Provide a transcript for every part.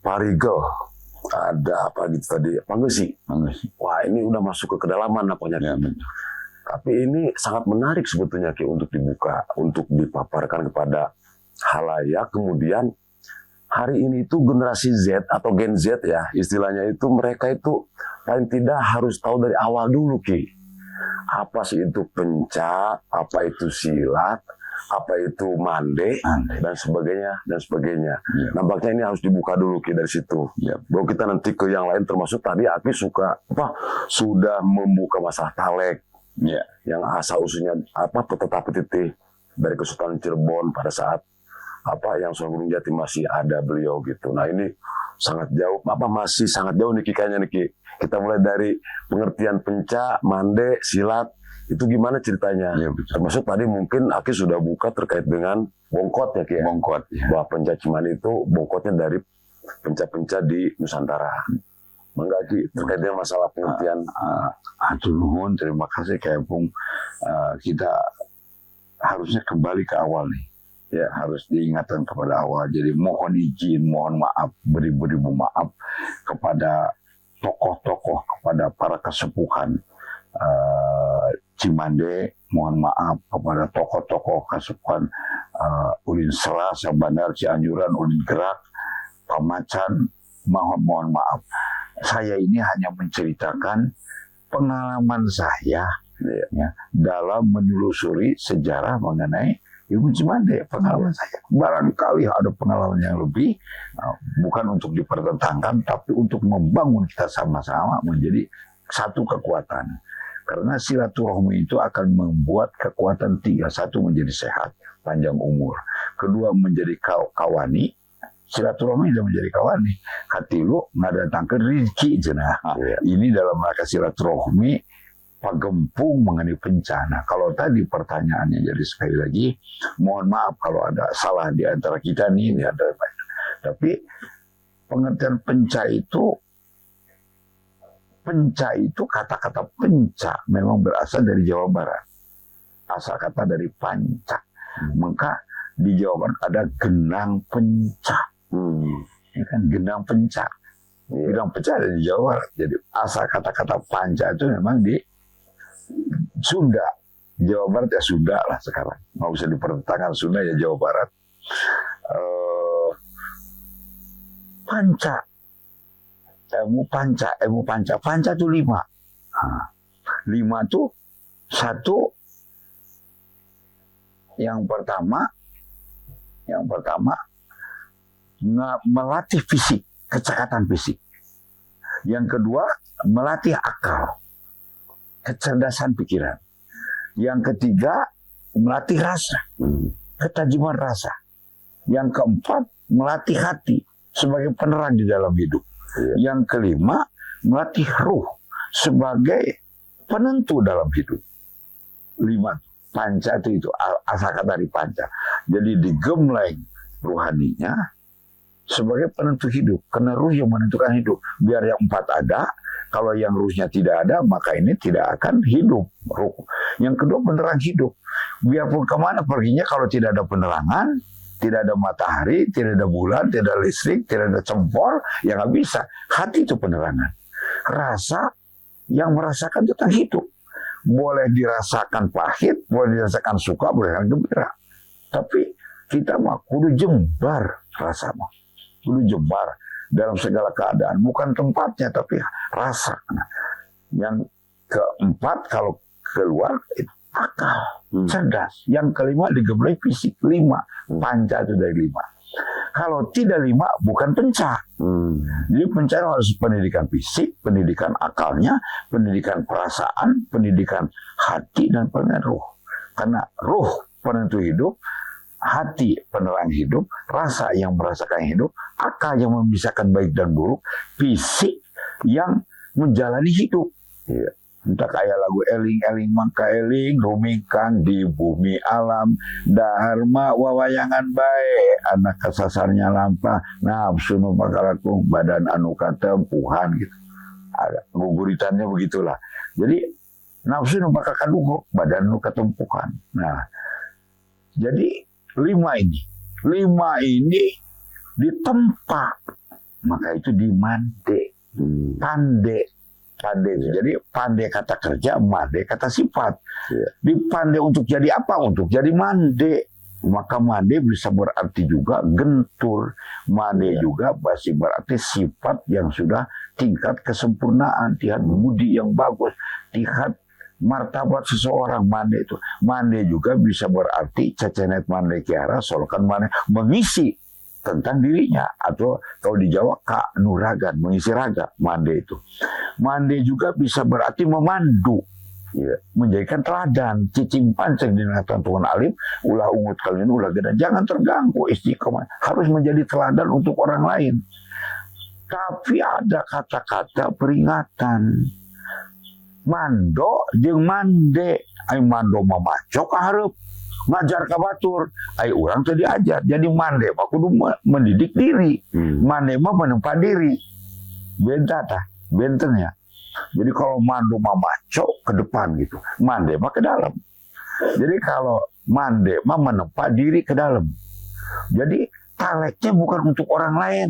parigel, ada apa gitu tadi, panggesi. Wah, ini udah masuk ke kedalaman apanya. Ya, tapi ini sangat menarik sebetulnya Ki untuk dibuka, untuk dipaparkan kepada halayak. Kemudian hari ini itu generasi Z atau Gen Z ya istilahnya itu, mereka itu paling tidak harus tahu dari awal dulu Ki. Apa sih itu penca, apa itu silat, apa itu mande, dan sebagainya. Ya. Nampaknya ini harus dibuka dulu Ki dari situ. Ya. Baru kita nanti ke yang lain, termasuk tadi Aki sudah membuka masalah talek. Ya. Yang asal usulnya peteta petitih dari Kesultanan Cirebon pada saat yang Sunan Gunung Jati masih ada beliau gitu. Nah ini sangat jauh, masih sangat jauh nih kayaknya nih Ki. Kita mulai dari pengertian penca, mande, silat, itu gimana ceritanya? Ya, termasuk tadi mungkin Aki sudah buka terkait dengan bongkot ya Ki. Bongkot. Ya. Bahwa penca Cimande itu bongkotnya dari penca-penca di Nusantara. Mangga Ki, terkait dengan masalah pengertian. Nuhun, terima kasih Kak Epung. Kita harusnya kembali ke awal nih. Ya, harus diingatkan kepada awal. Jadi mohon izin, mohon maaf, beribu-ribu maaf kepada tokoh-tokoh, kepada para kesepuhan Cimande. Mohon maaf kepada tokoh-tokoh kesepuhan Ulin Selasa, Bandar Cianjuran, Ulin Gerak, Pamacan. Mohon maaf. Saya ini hanya menceritakan pengalaman saya ya, dalam menelusuri sejarah mengenai Ibu Cimande. Pengalaman saya barangkali ada pengalaman yang lebih, bukan untuk dipertentangkan, tapi untuk membangun kita sama-sama menjadi satu kekuatan. Karena silaturahmi itu akan membuat kekuatan tiga. Satu, menjadi sehat, panjang umur. Kedua, menjadi kawani. Silaturahmi sudah menjadi kawani. Hati lu ngadatangkeun rezeki cenah. Ini dalam rangka silaturahmi pagempung mengenai bencana. Kalau tadi pertanyaannya, jadi sekali lagi mohon maaf kalau ada salah di antara kita nih, ini ada banyak. Tapi pengertian penca itu kata-kata penca memang berasal dari Jawa Barat. Asal kata dari panca. Maka di Jawa Barat ada genang penca. Ini kan genang penca. Genang penca ada di Jawa Barat. Jadi asal kata-kata panca itu memang di Sunda. Jawa Barat ya Sunda lah sekarang. Nggak usah dipertentangkan, Sunda ya Jawa Barat. Panca. Ilmu panca. Panca itu 5. 5 itu 1. Yang pertama melatih fisik, kecekatan fisik. Yang kedua, melatih akal, kecerdasan pikiran. Yang ketiga, melatih rasa, ketajaman rasa. Yang keempat, melatih hati sebagai penerang di dalam hidup. Yang kelima, melatih ruh sebagai penentu dalam hidup. 5. Panca itu asal kata dari panca. Jadi digembleng ruhaninya sebagai penentu hidup. Karena ruh yang menentukan hidup. Biar yang 4 ada, kalau yang ruhnya tidak ada, maka ini tidak akan hidup. Ruh. Yang kedua, penerang hidup. Biarpun kemana perginya, kalau tidak ada penerangan, tidak ada matahari, tidak ada bulan, tidak ada listrik, tidak ada cempor, ya nggak bisa. Hati itu penerangan. Rasa yang merasakan tentang hidup. Boleh dirasakan pahit, boleh dirasakan suka, boleh dirasakan gembira. Tapi kita mah kudu jembar rasa mah. Kudu jembar dalam segala keadaan. Bukan tempatnya, tapi rasa. Nah, yang keempat, kalau keluar, itu akal, cerdas. Yang kelima, digembleng fisik. 5. Panca itu dari 5. Kalau tidak 5, bukan penca. Jadi penca harus pendidikan fisik, pendidikan akalnya, pendidikan perasaan, pendidikan hati, dan pendidikan ruh. Karena ruh penentu hidup, hati penerang hidup, rasa yang merasakan hidup, akal yang memisahkan baik dan buruk, fisik yang menjalani hidup. Entah kayak lagu eling-eling mangka eling, rumingkang di bumi alam, dharma wawayangan bae, anak kesasarnya lampah, nafsu nu pakarakung, badan anu katempuhan gitu. Ada guguritannya begitulah. Jadi nafsu nu pakarakung, badan anu katempuhan. Nah, jadi 5 ini ditempa, maka itu dimande. Pande itu. Jadi pandai kata kerja, mande kata sifat. Dipandai untuk jadi apa? Untuk jadi mande. Maka mande bisa berarti juga gentur. Mande juga masih berarti sifat yang sudah tingkat kesempurnaan, tingkat budi yang bagus, tingkat martabat seseorang. Mande itu. Mande juga bisa berarti cecenet mande kiara, solokan mande mengisi tentang dirinya, atau kalau di Jawa kak nuragan, mengisi raga. Mande itu. Mande juga bisa berarti memandu, menjadikan teladan. Cicing pancing dinatan Tuhan alim, ulah ungut kalian, ulah geda. Jangan terganggu, istiqomah. Harus menjadi teladan untuk orang lain. Tapi ada kata-kata peringatan. Mando jeung mande. Ay mando mamacok hareup. Ngajar ka batur, ay urang teu diajar. Jadi mande mah kudu mendidik diri. Mande mah menempa diri. Benta tah, benten ya. Jadi kalau mando mah maco ke depan gitu, mande mah ke dalam. Jadi kalau mande mah menempa diri ke dalam. Jadi taleknya bukan untuk orang lain.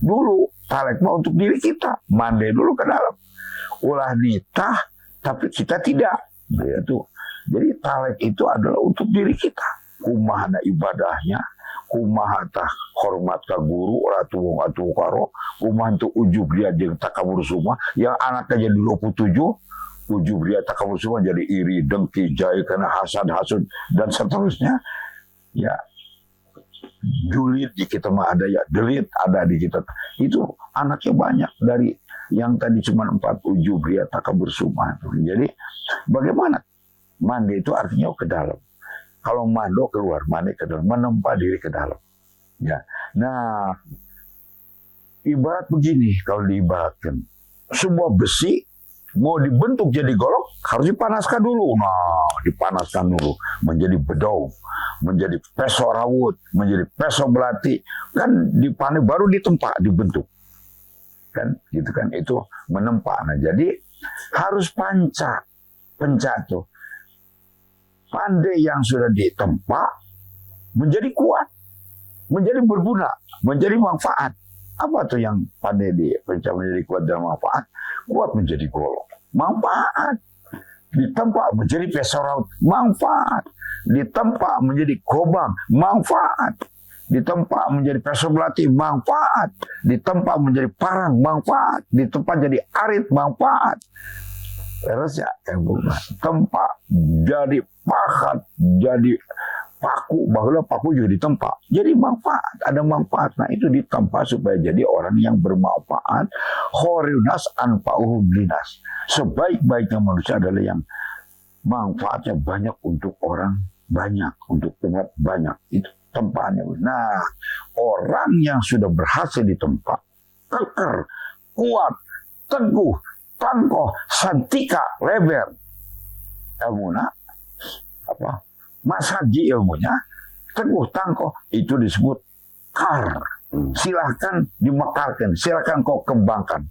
Dulu talek mah untuk diri kita. Mande dulu ke dalam. Ulah nitah tapi kita tidak. Itu. Jadi talek itu adalah untuk diri kita. Kumaha ibadahnya, kumaha tah hormat ka guru, ratu wong atuh karo, kumaha tu ujub dia jeung takabur semua, yang anaknya jadi 27, ujub dia takabur semua jadi iri, dengki, jail karena hasad, dan seterusnya. Ya, julid di kita mah ada, ya delit ada di kita. Itu anaknya banyak dari yang tadi cuma 4 ujub dia takabur semua. Jadi bagaimana? Mandi itu artinya ke dalam. Kalau mando keluar, mandi ke dalam, menempa diri ke dalam. Ya. Nah, ibarat begini kalau diibaratkan. Sebuah besi mau dibentuk jadi golok harus dipanaskan dulu. Nah, dipanaskan dulu menjadi bedong, menjadi peso rawut, menjadi peso belati. Kan dipanen baru ditempa, dibentuk. Kan gitu kan, itu menempa. Nah, jadi harus penca tuh. Pandai yang sudah ditempa menjadi kuat, menjadi berguna, menjadi manfaat. Apa tuh yang pandai ditempa menjadi kuat dan manfaat? Kuat menjadi golok, manfaat. Ditempa menjadi peso raut, manfaat. Ditempa menjadi gobang, manfaat. Ditempa menjadi peso belati, manfaat. Ditempa menjadi parang, manfaat. Ditempa jadi arit, manfaat. Terus ya, yang bukan tempat jadi pahat, jadi paku, bahwa paku juga ditempa. Jadi manfaat, ada manfaat. Nah itu ditempa supaya jadi orang yang bermanfaat. Khoriunas anfa'uhum linas. Sebaik-baiknya manusia adalah yang manfaatnya banyak untuk orang banyak, untuk umat banyak. Itu tempatnya. Nah, orang yang sudah berhasil ditempa, keker, kuat, teguh, tangkoh, santika, lebar. Ilmunya apa? Masaji ilmunya, teguh, tangkoh, itu disebut kar. Silahkan dimekarkan, silahkan kau kembangkan.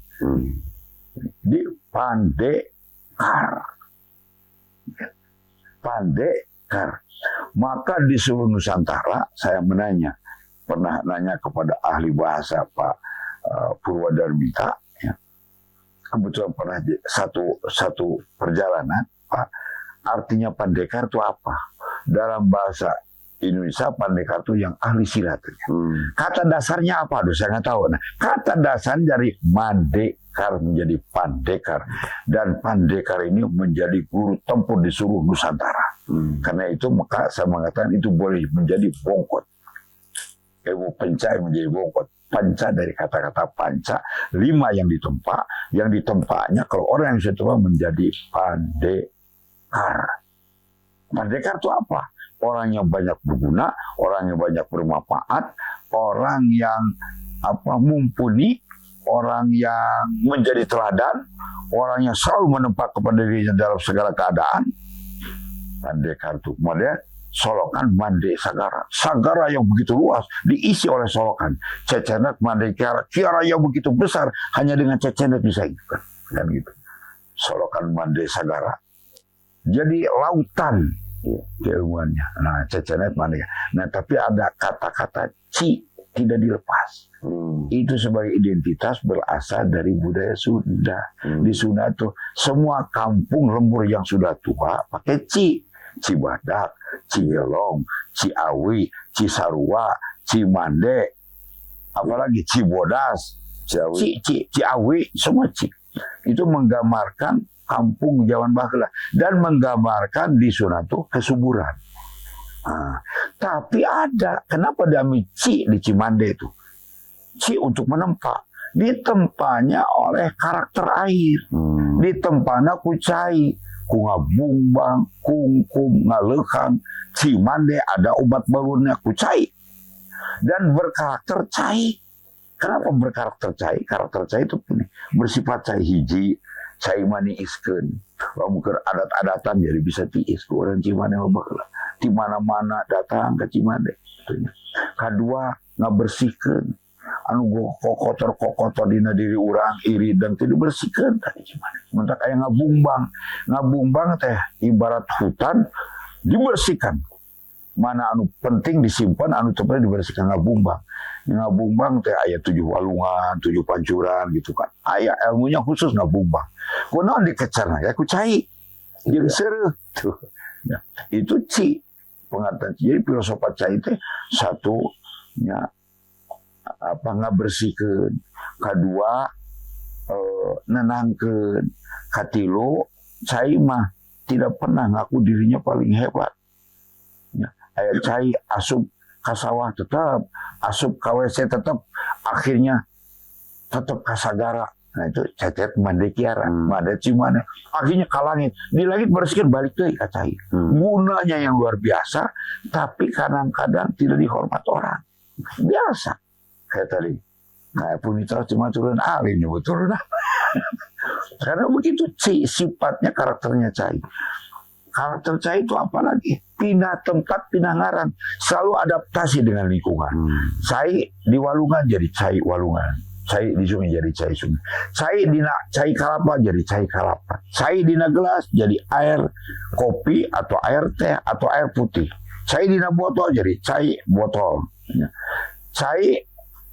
Di pandekar. Pandekar. Maka di seluruh Nusantara, saya pernah nanya kepada ahli bahasa Pak Purwadarmita, kebetulan pernah satu perjalanan, Pak, artinya pandekar itu apa? Dalam bahasa Indonesia, pandekar itu yang ahli silat. Kata dasarnya apa? Aduh, saya nggak tahu. Nah, kata dasar dari mandekar menjadi pandekar, dan pandekar ini menjadi guru tempur di seluruh Nusantara. Karena itu maka saya mengatakan itu boleh menjadi bongkot. Ilmu penca menjadi bongkot. Panca dari kata-kata panca, 5 yang ditempanya kalau orang yang sudah tua menjadi pandekar. Pandekar itu apa? Orang yang banyak berguna, orang yang banyak bermanfaat, orang yang mumpuni, orang yang menjadi teladan, orang yang selalu menempat kepada dirinya dalam segala keadaan. Pandekar itu model solokan mande sagara. Sagara yang begitu luas diisi oleh solokan. Cecenet mande kiara. Kiara yang begitu besar hanya dengan cecenet bisa kan gitu. Solokan mande sagara. Jadi lautan keilmuannya. Nah, cecenet mande. Nah, tapi ada kata-kata ci tidak dilepas. Itu sebagai identitas berasal dari budaya Sunda. Di Sunda tuh semua kampung lembur yang sudah tua pakai Cibadak, Cigelong, Ciawi, Cisarua, Cimande, apalagi Cibodas, Ciawi, semua itu menggambarkan kampung zaman baheula dan menggambarkan di Sunda tuh kesuburan. Nah, tapi ada kenapa dami di Cimande itu? Untuk menempa, ditempanya oleh karakter air, ditempana ku cai, ku ngabumbang, kungkum, ngalekang, Cimande ada obat balurnya ku cai, dan berkarakter cai. Kenapa berkarakter cai? Karakter cai itu bersifat cai hiji, cai maniiskeun. Mungkin adat-adatan jadi bisa tiis ku orang Cimande baheula. Di mana-mana datang ke Cimande. Kedua, ngabersihkeun anu kokotor dina diri urang iri dan tidak bersihkeun tadi Cimande. Mentak aya ngabumbang teh ibarat hutan dibersihkan. Mana anu penting disimpan, anu teu penting dibersihkan ngabumbang teh aya 7 walungan, 7 pancuran gitu kan. Aya ilmunya khusus ngabumbang. Kunaon dikecerna ya ku cai. Jeung seureuh tuh. Ya, itu pengertian. Jadi filsafat cai teh satu nya ngabersihkeun, kedua nenangkeun, katilu cai mah tidak pernah ngaku dirinya paling hebat. Ya, aya cai asup ka sawah tetap, asup ka WC tetap, akhirnya tetap ka sagara. Nah itu cetet mande kiara, mande Cimande. Akhirnya ka langit, di langit bersihkan balik deui ka cai. Gunanya yang luar biasa, tapi kadang-kadang tidak dihormat orang. Biasa. Kayak tadi, kayak punitra cuma turun alin ya betul dah. Karena begitu sifatnya karakternya cai. Karakter cai itu apa lagi? Pindah tempat, pindah ngaran, selalu adaptasi dengan lingkungan. Cai di Walungan jadi cai Walungan, cai di sungai jadi cai sungai, cai kalapa jadi cai kalapa, cai di gelas jadi air kopi atau air teh atau air putih, cai di botol jadi cai botol, cai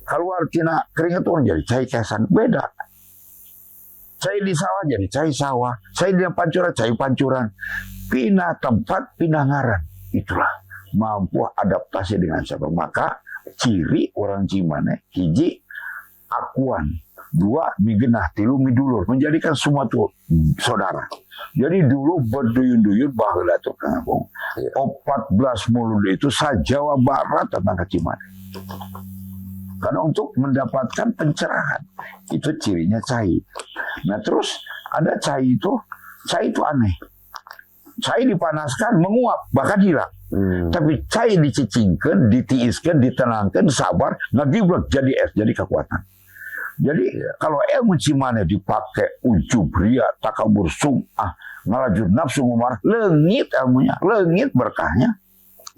keluar tina keringat orang jadi cai kesan, beda. Cai di sawah jadi cai sawah, cai di pancuran cai pancuran. Pindah tempat, pindah ngaran. Itulah mampu adaptasi dengan siapa. Maka ciri orang Cimande, hiji akuan, dua migenah, tilu midulur, menjadikan semua itu saudara. Jadi dulu berduyun-duyun baheula tuh Kang Agung. 14 mulut itu sa-Jawa Barat datang ke Cimande. Karena untuk mendapatkan pencerahan, itu cirinya cai. Nah terus ada cai itu aneh. Cai dipanaskan, menguap, bahkan hilang. Tapi cai dicicingkan, ditiiskan, ditenangkan, sabar, ngagiblek jadi es, jadi kekuatan. Jadi kalau ilmu Cimande dipakai ujub ria, takabur sum'ah, ngalajur nafsu ngumar, leungit ilmunya, leungit berkahnya.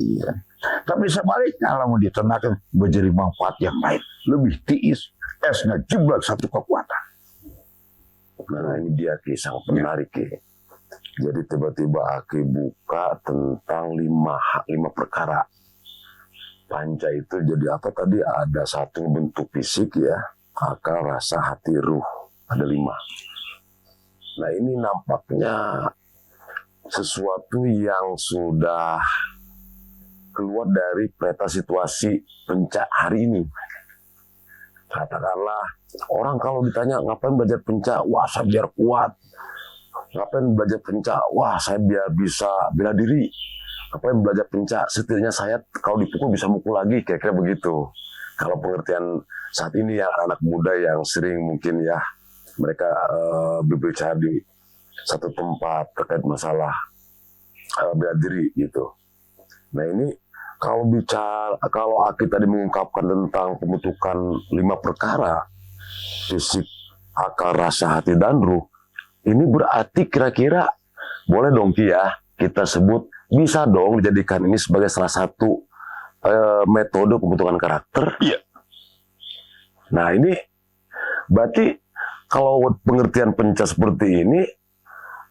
Iya. Tapi sebaliknya alamun ditenangkan menjadi manfaat yang lain, lebih tiis, es ngagiblek satu kekuatan. Nah ini dia Ki, sangat menarik Ki. Jadi tiba-tiba Aki buka tentang 5 perkara. Panca itu jadi apa tadi? Ada 1 bentuk fisik ya, akal, rasa, hati, ruh. Ada 5. Nah ini nampaknya sesuatu yang sudah keluar dari peta situasi penca hari ini. Katakanlah orang kalau ditanya ngapain belajar penca, wah saya biar kuat. Ngapain belajar penca? Wah, saya biar bisa bela diri. Ngapain belajar penca? Setidaknya saya kalau dipukul bisa mukul lagi, kira-kira begitu. Kalau pengertian saat ini yang anak muda yang sering mungkin ya mereka berbicara di satu tempat terkait masalah bela diri gitu. Nah ini kalau Aki tadi mengungkapkan tentang pembentukan 5 perkara fisik, akal, rasa, hati, dan ruh. Ini berarti kira-kira boleh dong Ki ya kita sebut bisa dong dijadikan ini sebagai salah satu metode pembentukan karakter. Iya. Nah ini berarti kalau pengertian penca seperti ini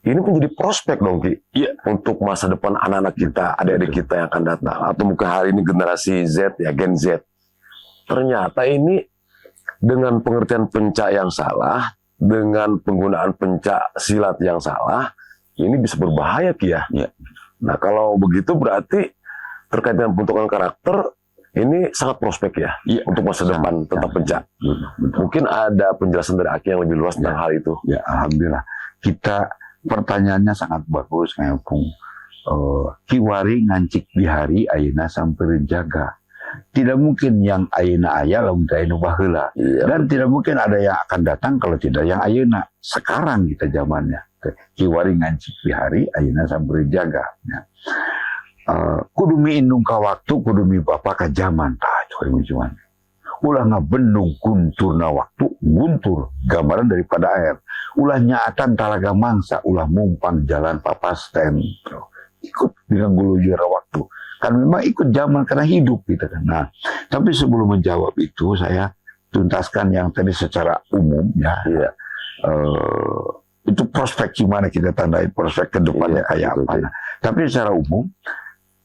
menjadi prospek dong Ki. Iya. Untuk masa depan anak-anak kita, adik-adik kita yang akan datang atau mungkin hari ini generasi Z ya Gen Z. ternyata ini dengan pengertian pencak yang salah, dengan penggunaan pencak silat yang salah, ini bisa berbahaya, Ki ya. Ya. Nah, kalau begitu berarti terkait dengan pembentukan karakter, ini sangat prospek ya, Ya. untuk masa depan tentang pencak. Betul. Mungkin ada penjelasan dari Aki yang lebih luas tentang hal itu. Ya, alhamdulillah. Pertanyaannya sangat bagus, Ngepung. Kiwari ngancik di hari ayeuna sampai jaga. Tidak mungkin yang ayeuna aya lamun teu anu baheula. Iya. Dan tidak mungkin ada yang akan datang kalau tidak yang ayeuna. Sekarang kita zamannya. Kiwari ngancik di hari ayeuna sampai jaga. Ya. Kudu miindung ka waktu, kudu mi bapa ka zaman. Tah itu ilmu cuman. Ulah ngabendung kunturna waktu, guntur gambaran daripada air. Ulah nyaatan talaga mangsa, ulah mumpang jalan papasten. Ikut dengan gulu juara waktu. Kan memang ikut zaman karena hidup gitu kan. Nah, tapi sebelum menjawab itu saya tuntaskan yang tadi secara umum ya. Iya. Itu prospek gimana kita tandai prospek ke depannya kayak apa. Nah, tapi secara umum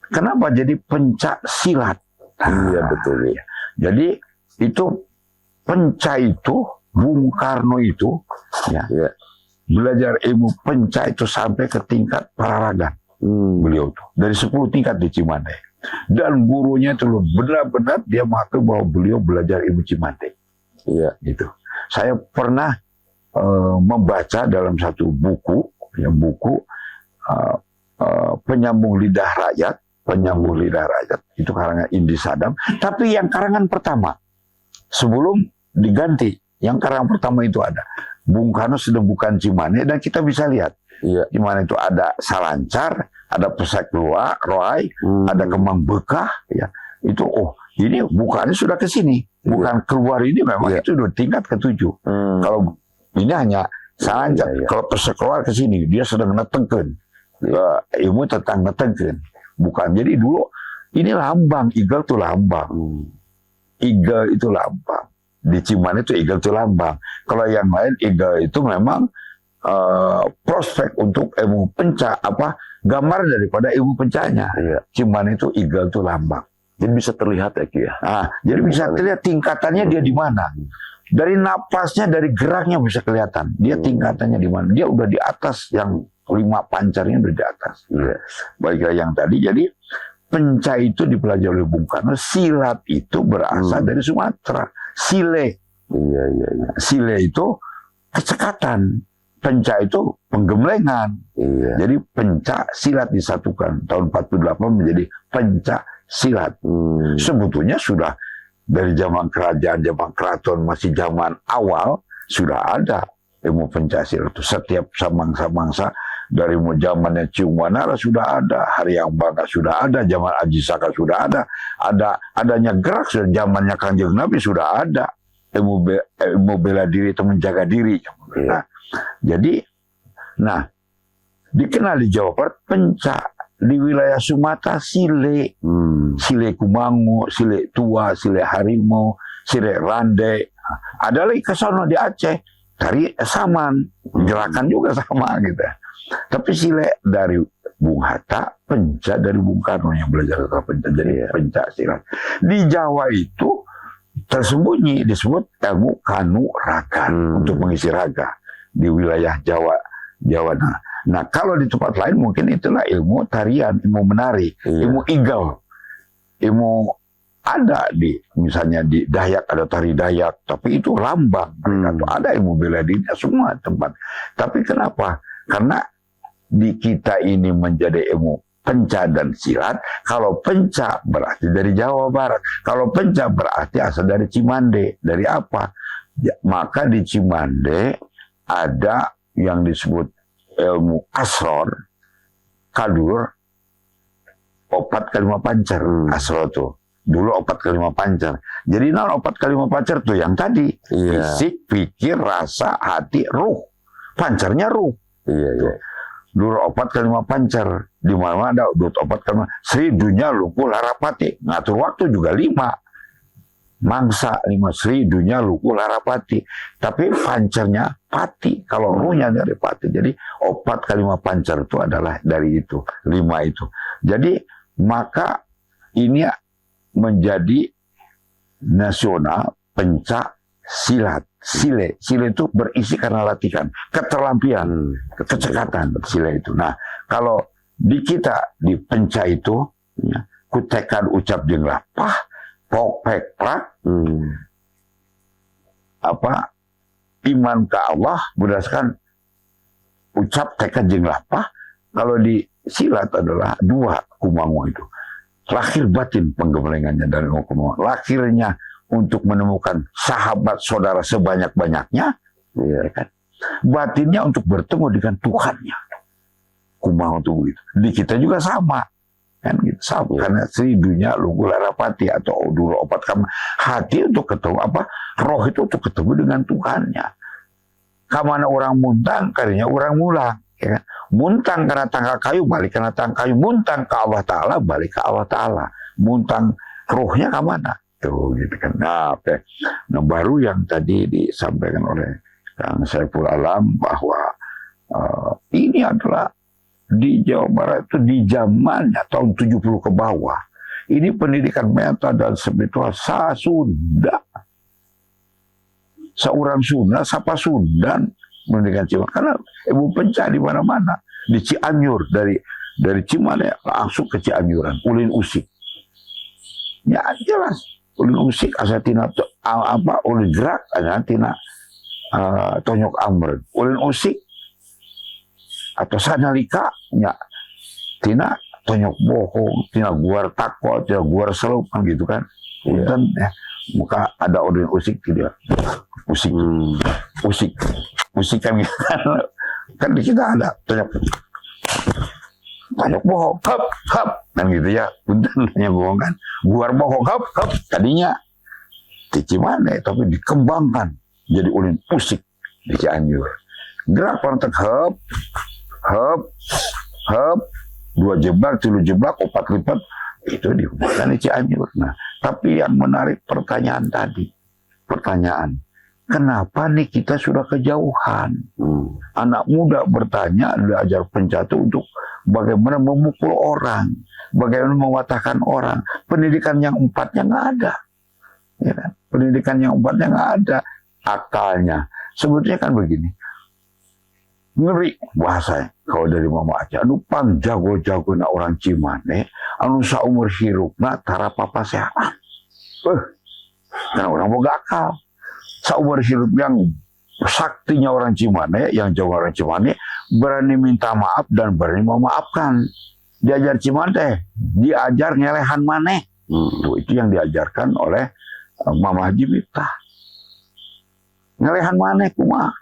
kenapa jadi pencak silat? Iya betul. Ya. Jadi itu pencak itu Bung Karno itu ya, belajar ilmu pencak itu sampai ke tingkat pararagan. Beliau tuh dari 10 tingkat di Cimande, dan gurunya itu benar-benar dia mengaku bahwa beliau belajar ilmu Cimande. Iya, gitu. Saya pernah membaca dalam satu buku, ya buku penyambung lidah rakyat itu karangan Indi Sadam. Tapi yang karangan pertama sebelum diganti, yang karangan pertama itu ada Bung Karno sedang bukan Cimande, dan kita bisa lihat. iya. Di mana itu ada Salancar, ada Pesek Roai, ada Kemang Bekah, ya. Itu ini bukannya sudah ke sini, bukan keluar ini memang itu udah tingkat ke-7. Kalau ini hanya Salancar, kalau Pesek Roai ke sini dia sedang netengkeun. Ilmu tentang netengkeun. Bukan. Jadi dulu ini lambang, Eagle itu lambang. Eagle itu lambang. Di Cimande itu Eagle itu lambang. Kalau yang lain Eagle itu memang prospek untuk ilmu pencak, gambar daripada ilmu pencaknya. Cimande itu Eagle itu lambang. Jadi bisa terlihat ya, Ki ya. Jadi bisa terlihat tingkatannya dia di mana. Dari napasnya, dari geraknya bisa kelihatan. Dia tingkatannya di mana. Dia udah di atas, yang 5 pancarnya udah di atas. Baiklah yang tadi. Jadi pencak itu dipelajari oleh Bung Karno. Silat itu berasal dari Sumatera. Sile. Sile itu kecekatan. Pencak itu penggemblengan. Jadi pencak silat disatukan. Tahun 48 menjadi pencak silat. Sebetulnya sudah dari zaman kerajaan, zaman keraton, masih zaman awal sudah ada ilmu pencak silat itu. Setiap samangsa-mangsa dari zamannya Ciung Wanara sudah ada, Haryang Bangka sudah ada, zaman Aji Saka sudah ada, adanya gerak sudah zamannya Kanjeng Nabi sudah ada. Ilmu bela diri itu menjaga diri. Jadi, dikenal di Jawa Barat pencak, di wilayah Sumatera sile, sile kumangu, sile tua, sile harimau, sile rande. Ada lagi ke sana di Aceh, dari Saman, gerakan juga sama gitu. Tapi sile dari Bung Hatta, pencak dari Bung Karno yang belajar tentang pencak, jadi pencak silat. Di Jawa itu tersembunyi disebut ilmu kanuragan untuk mengisi raga. Di wilayah Jawa. Nah, kalau di tempat lain mungkin itulah ilmu tarian, ilmu menari, ilmu eagle. Ilmu ada misalnya di Dayak ada tari Dayak, tapi itu lambang. Mereka tuh ada ilmu bela diri semua tempat. Tapi kenapa? Karena di kita ini menjadi ilmu pencak dan silat. Kalau pencak berarti dari Jawa Barat. Kalau pencak berarti asal dari Cimande. Dari apa? Maka di Cimande ada yang disebut ilmu asror, kadur, opat kalima pancar. Asror tuh dulu opat kalima pancar. Jadi opat kalima pancar tuh yang tadi fisik, pikir, rasa, hati, ruh. Pancarnya ruh. Dulu opat kalima pancar. Di mana ada opat kalima. Sri Dunya Luku Larapati. Ngatur waktu juga 5. Mangsa 5 Sri Dunya Luku Larapati. Tapi pancarnya pati. Kalau ruhnya dari pati. Jadi opat kalima pancar itu adalah dari itu. 5 itu. Jadi maka ini menjadi nasional pencak silat. Sile itu berisi karena latihan, keterampilan, kecekatan sile itu. Nah, kalau di kita di penca itu, ya, kutekan ucap jeung lapah, pok pek prak, iman ke Allah berdasarkan ucap tekad jeung lapah. Kalau di silat adalah dua kumangu itu. Lahir batin penggemlengannya dari kumangu. Lahirnya untuk menemukan sahabat saudara sebanyak-banyaknya, ya kan? Batinnya untuk bertemu dengan Tuhannya. Kumangu itu begitu. Di kita juga sama. Kan gitu, sama. Karena Sri Dunya Lugu Larapati atau dulu opat kama. Hati untuk ketemu roh itu untuk ketemu dengan Tuhannya. Kamana orang muntang, karena orang mulang. Ya kan? Muntang karena tangga kayu, balik karena tangga kayu. Muntang ke Allah Ta'ala, balik ke Allah Ta'ala. Muntang rohnya ke mana? Tuh gitu kan. Nah, nah, baru yang tadi disampaikan oleh Kang Saiful Alam bahwa ini adalah di Jawa Barat itu di zamannya tahun 70 ke bawah. Ini pendidikan meta dan spiritual Sunda. Seorang Sunda, siapa Sundan pendidikan Cimanuk. Karena ibu penca di mana-mana. Di Cianjur, dari Cimanuk langsung ke Cianjuran. Ulin Usik. Ya jelas. Ulin Usik asatina ulin gerak asatina tonyok amren. Ulin Usik atau sanalika nya tina tonyok bohong, tina guar takwa, tina guar selup kan gitu kan. Dan ya, muka ada ulin Usik tidak. Usik kan gitu kan di kita ada tonyok bohong, hap kan gitu ya. Puntennya bohong kan, guar bohong, hap tadinya di Cimanuk tapi dikembangkan jadi ulin Usik di Cianjur. Gerak pantek hap 2 jeblak, 3 jeblak, 4 lipat itu dihubungkan di Cianjur. Nah, tapi yang menarik pertanyaan tadi, kenapa nih kita sudah kejauhan? Anak muda bertanya, belajar pencatu untuk bagaimana memukul orang, bagaimana mematahkan orang. Pendidikan yang 4-nya nggak ada. Ya kan? Pendidikan yang 4-nya nggak ada. Akalnya. Sebetulnya kan begini. Ngeri bahasa kalau dari mama aja. Anu pang jago-jago na orang Cimanuk, anu saumur hirupna tara papa sehat. Karena orang boga akal. Seumur hidup yang saktinya orang Cimanuk, yang jauh orang Cimanuk, berani minta maaf dan berani memaafkan. Diajar Cimanuk, diajar ngelehan maneh. Itu yang diajarkan oleh Mama Haji Miftah. Ngelehan maneh kumaha.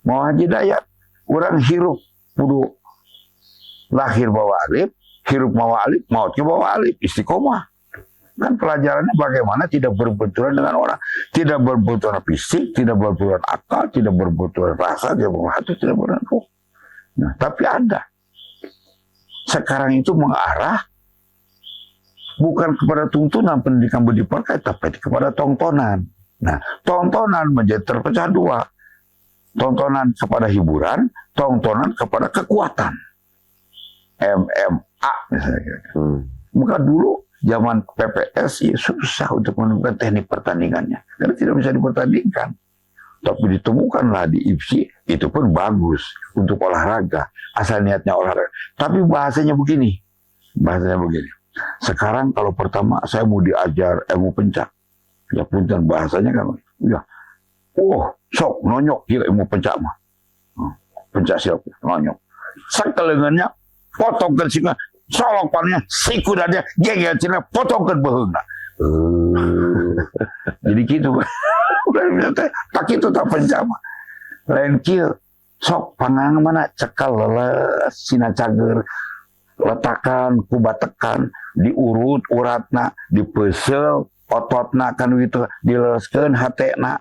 Mama Haji Dayat, orang hirup kudu lahir bawa alif, hirup bawa alif, mautnya bawa alif, istiqomah. Kan pelajarannya bagaimana tidak berbenturan dengan orang. Tidak berbenturan fisik, tidak berbenturan akal, tidak berbenturan rasa, tidak berbenturan hati, tidak berbenturan ruh. Nah, tapi ada. Sekarang itu mengarah bukan kepada tuntunan pendidikan budi pekerti, tapi kepada tontonan. Nah, tontonan menjadi terpecah 2. Tontonan kepada hiburan, tontonan kepada kekuatan. MMA misalnya. Maka dulu zaman PPS ya susah untuk menemukan teknik pertandingannya karena tidak bisa dipertandingkan. Tapi ditemukanlah di IPSI, itu pun bagus untuk olahraga, asal niatnya olahraga. Tapi bahasanya begini. Sekarang kalau pertama saya mau diajar ilmu pencak, ya punten bahasanya kan, ya, sok nonyok kira ilmu pencak mah, pencak siap nonyok, sakelengannya potongkan singa. Solokannya, sikudannya, genggelnya, potongkan beheungna. Jadi gitu. Tak itu tak pencama. Lain kieu sok pangang mana cekal leles sina cager letakan kubatekan diurut uratna dipeusel ototna kan gitu dileleskeun hatena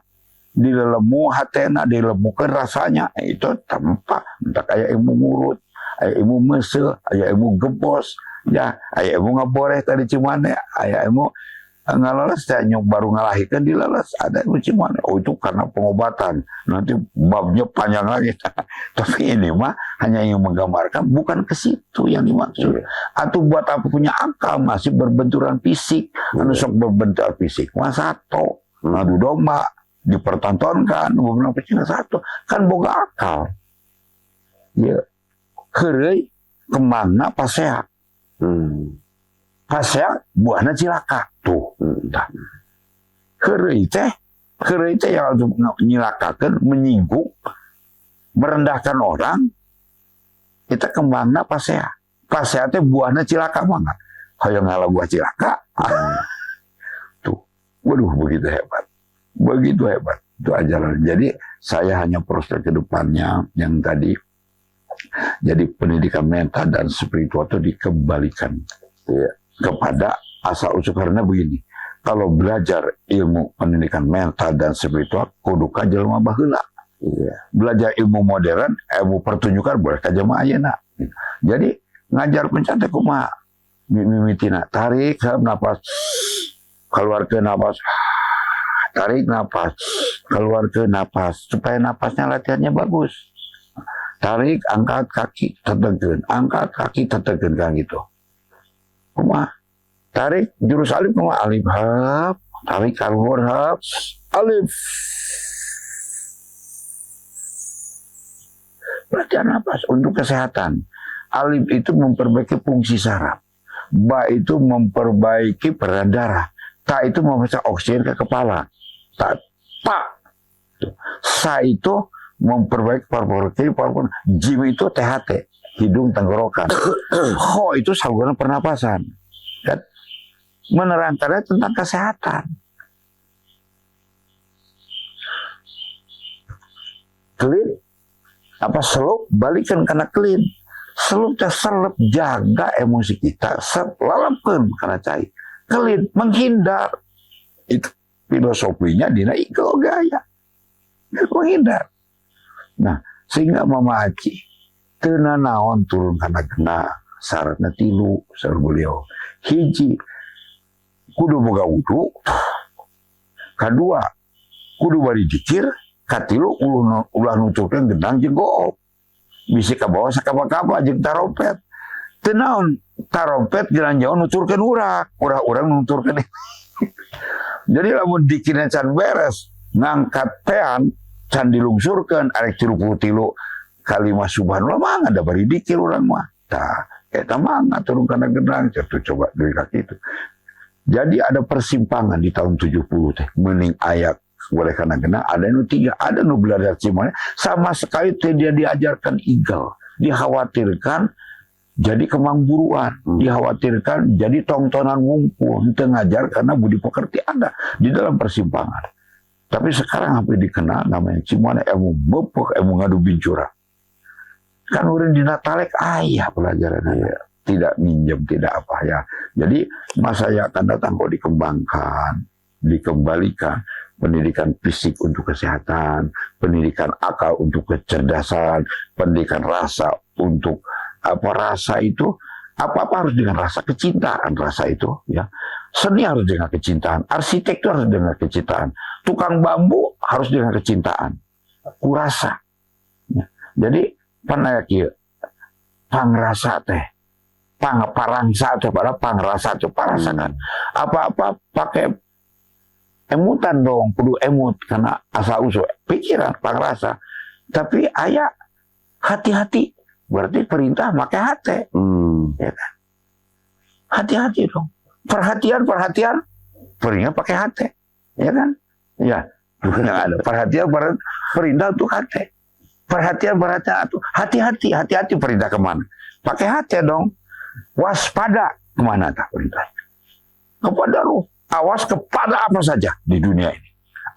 dilelemu hatena dilemukeun rasanya itu tanpa entak aya ilmu ngurut. Aya ilmu mesel, aya ilmu gebos, ya, aya ilmu ngaboreh tadi Cimanuk, aya ilmu ngalalas tanya baru ngalahirkan dilalas ada mana? Oh itu karena pengobatan. Nanti babnya panjang lagi. Tapi ini mah hanya yang menggambarkan bukan ke situ yang dimaksud. Atau buat apa punya akal masih berbenturan fisik, sok berbenturan fisik. Mas satu ngadu domba dipertontonkan beberapa cina satu kan boga akal. Ya kerei kemana pasea. Pasea buahnya cilaka tuh. Kerei teh yang nyilakakan, menyinggung, merendahkan orang, kita kembangna pasea. Pasea teh buahnya cilaka banget. Kayak ngalah buah cilaka. Tuh, waduh begitu hebat. Begitu hebat. Itu ajaran. Jadi saya hanya proses ke depannya yang tadi. Jadi pendidikan mental dan spiritual itu dikembalikan. Ya. Kepada asal usul karena begini, kalau belajar ilmu pendidikan mental dan spiritual kudu ka jelema baheula. Belajar ilmu modern, ilmu pertunjukan boleh ka jelema ayeuna. Jadi ngajar pencan teh kumaha? Mimitina tarik napas, keluarkeun napas. Tarik napas, keluarkeun napas supaya napasnya latihannya bagus. Tarik, angkat kaki, tetegeun, angkat kaki, tetegeun kan gitu. Kumaha? Tarik jurus alif kumaha? Alif hap, tarik keluar hap, alif. Latihan napas untuk kesehatan. Alif itu memperbaiki fungsi saraf. Ba itu memperbaiki peredaran darah. Ta itu memasang oksigen ke kepala. Ta, Sa itu memperbaiki paru-paru. Jim itu THT. Hidung tenggorokan. Ho itu saluran pernapasan. Dan menerangkannya tentang kesehatan. Clean. Apa seluk balikan karena clean. Seluk jaga emosi kita. Lalapkan karena cair. Clean menghindar. Itu filosofinya dina iko gaya. Menghindar. Nah, sehingga Mama Aci tena naon turun karena kena syaratnya tilu syarat beliau hiji kudu boga wudu, kedua kudu bari dikir, katilu ulah nuturkeun gendang jeung goop bisi ka bawah sakapa-kapa jeung tarompet teu naon tarompet jalan jauh nuturkeun urang nuturkeun jadi lamun dikirna can beres ngangkat tean can dilungsurkeun arek tilu kalimah subhanallah mah ada bari dikir urang mah. Tah, eta mah turun kana gendang jatuh coba dari kaki itu. Jadi ada persimpangan di tahun 70 teh. Mending ayat boleh kana gendang, ada nu 3, ada nu belajar cimanya sama sekali dia diajarkan igal, dikhawatirkan jadi kemangburuan, dikhawatirkan jadi tontonan ngumpul, henteu ngajar karena budi pekerti ada di dalam persimpangan. Tapi sekarang hampir dikenal namanya cimana ilmu bepek, ilmu ngadu bincura. Kan udah di Natalek ayah pelajarannya tidak minjem tidak apa ya. Jadi masa yang akan datang kok dikembalikan pendidikan fisik untuk kesehatan, pendidikan akal untuk kecerdasan, pendidikan rasa untuk apa rasa itu apa harus dengan rasa kecintaan rasa itu ya. Seni harus dengan kecintaan, arsitektur harus dengan kecintaan, tukang bambu harus dengan kecintaan, kurasa. Ya. Jadi panaya pangrasa teh parangsa teh pada pangrasa teh parasakan apa-apa pakai emutan dong kudu emut karena asal usul pikiran pangrasa tapi aya hati-hati berarti perintah pakai hati ya kan hati-hati dong perhatian perintah pakai hati ya kan ya bukan ada perhatian perintah untuk hati. Perhatian tuh hati-hati perintah kemana? Pakai hati dong. Waspada kemana tak perintah? Kepada ruh. Awas kepada apa saja di dunia ini.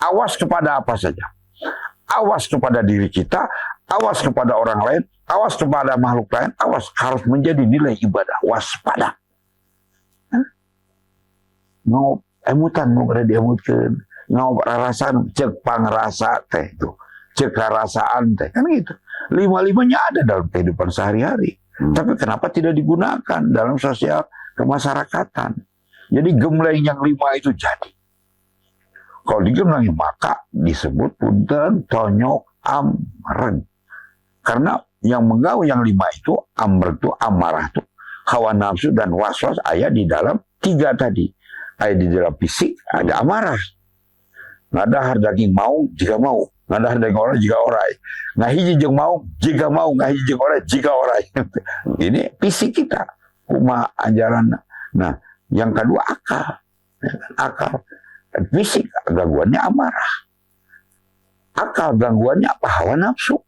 Awas kepada apa saja. Awas kepada diri kita. Awas kepada orang lain. Awas kepada makhluk lain. Awas harus menjadi nilai ibadah. Waspada. Ngau emutan mau berada diemutkan. Ngau rarasan cek pangrasa teh itu. Cek rasaan teh kan gitu. 5-5-nya ada dalam kehidupan sehari-hari. Tapi kenapa tidak digunakan dalam sosial kemasyarakatan? Jadi gembleng yang 5 itu jadi. Kalau digembleng maka disebut punten tonyok amreng. Karena yang menggawe yang 5 itu, amr itu, amarah itu, hawa nafsu dan waswas ayat di dalam 3 tadi. Ayat di dalam fisik ada amarah. Nggak ada daging mau jika mau. Nggak ada daging orang jika orang. Nggak hiji jeng mau jika mau. Nggak hiji jeng orang jika orang. Ini fisik kita. Kuma ajaran. Nah, yang kedua akal. Akal. Fisik gangguannya amarah. Akal gangguannya apa? Hawa nafsu.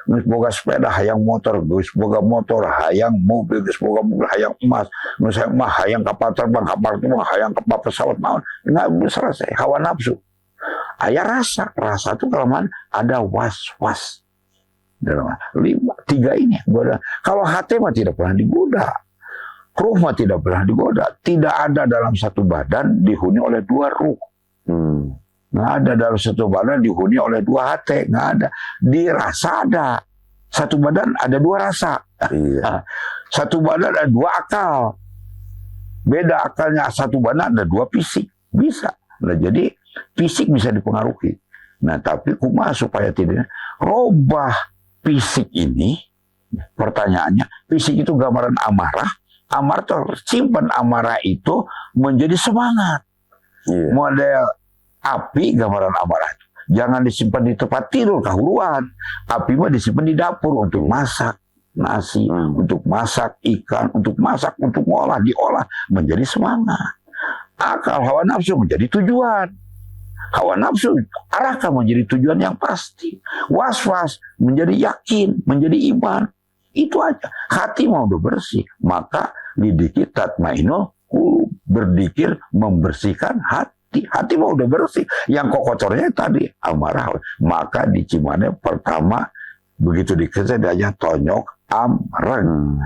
Geus boga sepeda hayang motor, geus boga motor hayang mobil, geus boga mobil hayang emas, geus hayang kapal terbang hayang kapal pesawat maut. Enggak selesai hawa nafsu. Aya rasa itu kelemahan ada was-was. Dalam 3 ini goda. Kalau hati mah tidak pernah digoda. Ruh mah tidak pernah digoda. Tidak ada dalam satu badan dihuni oleh 2 ruh. Nggak ada dalam satu badan dihuni oleh 2 hati. Nggak ada. Dirasa ada. Satu badan ada 2 rasa. Iya. Satu badan ada 2 akal. Beda akalnya. Satu badan ada 2 fisik. Bisa. Nah, jadi fisik bisa dipengaruhi. Nah, tapi kumaha supaya tidak robah fisik ini? Pertanyaannya, fisik itu gambaran amarah. Amarah tersimpan amarah itu menjadi semangat. Iya. Model api gambaran amarah itu. Jangan disimpan di tempat tidur kahuruan. Api mah disimpan di dapur untuk masak nasi, untuk masak ikan, untuk masak, untuk ngolah, diolah menjadi semangat. Akal hawa nafsu menjadi tujuan. Hawa nafsu arahkan menjadi tujuan yang pasti. Was-was menjadi yakin, menjadi iman. Itu aja. Hati mau udah bersih, maka lidiki tatmainul qulub, berzikir membersihkan hati. Hati mau udah bersih. Yang kotornya tadi amarah. Maka di Cimane pertama begitu dikejar aja tonyok amreng.